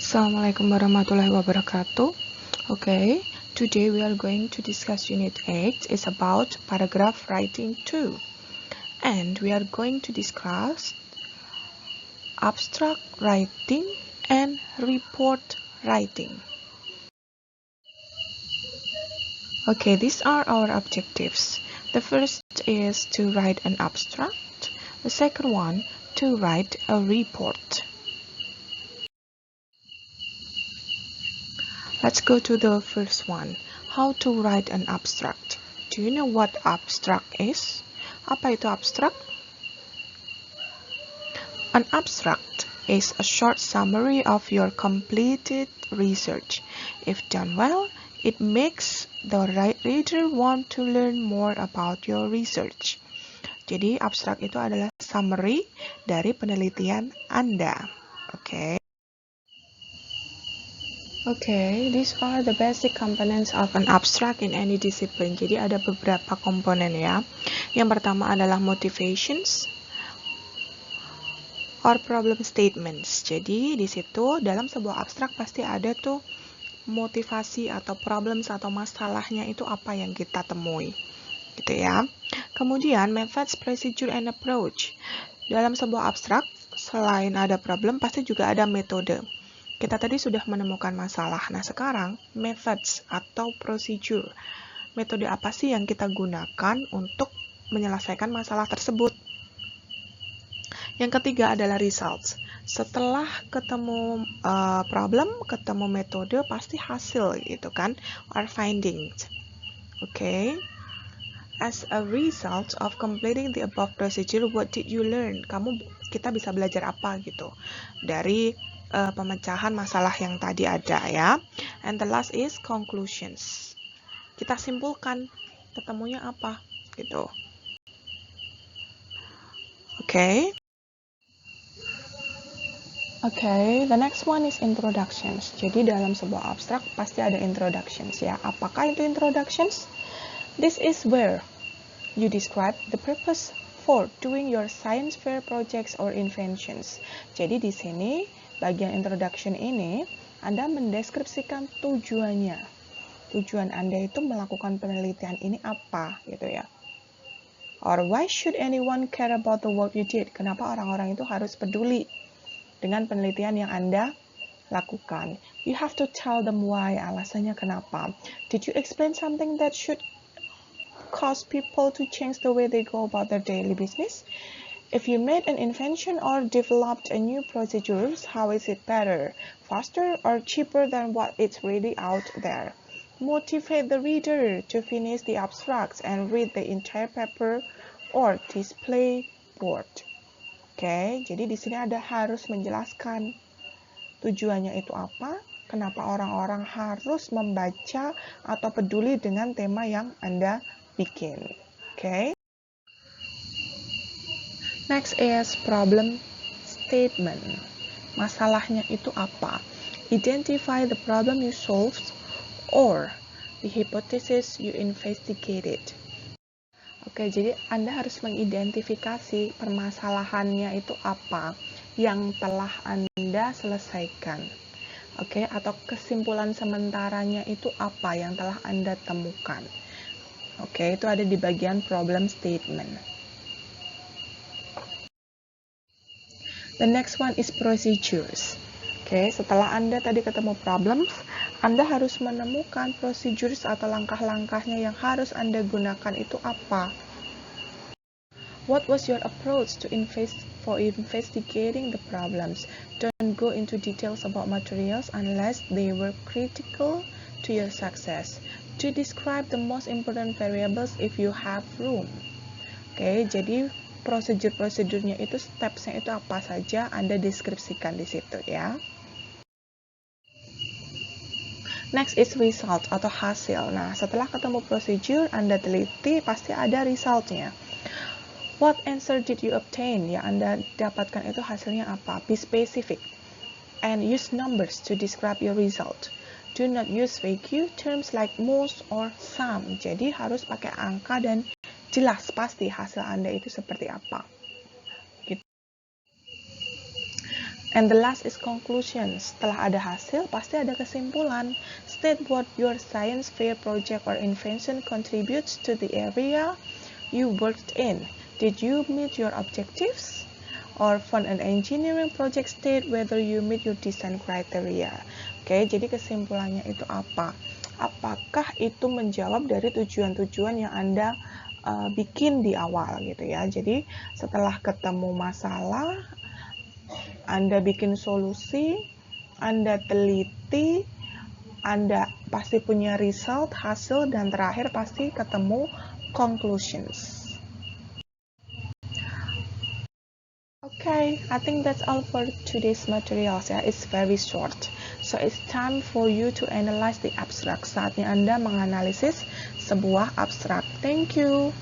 Assalamualaikum warahmatullahi wabarakatuh. Okay, today we are going to discuss Unit 8. It's about paragraph writing 2. And we are going to discuss abstract writing and report writing. Okay, these are our objectives. The first is to write an abstract. The second one, to write a report. Let's go to the first one. How to write an abstract. Do you know what abstract is? Apa itu abstract? An abstract is a short summary of your completed research. If done well, it makes the reader want to learn more about your research. Jadi, abstrak itu adalah summary dari penelitian Anda. Okay, these are the basic components of an abstract in any discipline. Jadi ada beberapa komponen ya. Yang pertama adalah motivations or problem statements. Jadi di situ dalam sebuah abstrak pasti ada tuh motivasi atau problems atau masalahnya itu apa yang kita temui. Gitu ya. Kemudian methods, procedure, and approach. Dalam sebuah abstrak selain ada problem pasti juga ada metode. Kita tadi sudah menemukan masalah. Nah, sekarang methods atau procedure. Metode apa sih yang kita gunakan untuk menyelesaikan masalah tersebut? Yang ketiga adalah results. Setelah ketemu problem, ketemu metode, pasti hasil gitu kan, or findings. Okay. As a result of completing the above procedure, what did you learn? Kita bisa belajar apa gitu dari pemecahan masalah yang tadi ada ya. And the last is conclusions. Kita simpulkan ketemunya apa gitu. Okay, the next one is introductions. Jadi dalam sebuah abstrak pasti ada introductions ya. Apakah itu introductions? This is where you describe the purpose for doing your science fair projects or inventions. Jadi di sini bagian introduction ini, Anda mendeskripsikan tujuannya. Tujuan Anda itu melakukan penelitian ini apa, gitu ya. Or why should anyone care about the work you did? Kenapa orang-orang itu harus peduli dengan penelitian yang Anda lakukan? You have to tell them why, alasannya kenapa. Did you explain something that should cause people to change the way they go about their daily business? If you made an invention or developed a new procedure, how is it better, faster, or cheaper than what is really out there? Motivate the reader to finish the abstracts and read the entire paper or display board. Oke, jadi di sini ada harus menjelaskan tujuannya itu apa, kenapa orang-orang harus membaca atau peduli dengan tema yang Anda bikin. Oke. Next is problem statement. Masalahnya itu apa? Identify the problem you solved or the hypothesis you investigated. Oke, jadi Anda harus mengidentifikasi permasalahannya itu apa yang telah Anda selesaikan. Oke, atau kesimpulan sementaranya itu apa yang telah Anda temukan. Oke, itu ada di bagian problem statement. The next one is procedures. Oke, setelah Anda tadi ketemu problems, Anda harus menemukan procedures atau langkah-langkahnya yang harus Anda gunakan itu apa. What was your approach to investigating the problems? Don't go into details about materials unless they were critical to your success. To describe the most important variables if you have room. Oke, jadi prosedur-prosedurnya itu, steps-nya itu apa saja, Anda deskripsikan di situ ya. Next is result atau hasil. Nah, setelah ketemu procedure, Anda teliti, pasti ada result-nya. What answer did you obtain? Yang Anda dapatkan itu hasilnya apa? Be specific. And use numbers to describe your result. Do not use vague terms like most or some. Jadi harus pakai angka dan jelas pasti hasil Anda itu seperti apa. Gitu. And the last is conclusion. Setelah ada hasil, pasti ada kesimpulan. State what your science fair project or invention contributes to the area you worked in. Did you meet your objectives? Or for an engineering project, state whether you meet your design criteria. Oke, jadi kesimpulannya itu apa? Apakah itu menjawab dari tujuan-tujuan yang Anda bikin di awal gitu ya. Jadi setelah ketemu masalah, Anda bikin solusi, Anda teliti, Anda pasti punya result, hasil, dan terakhir pasti ketemu conclusions. Okay, I think that's all for today's materials ya. It's very short. So it's time for you to analyze the abstract. Saatnya Anda menganalisis sebuah abstrak. Thank you.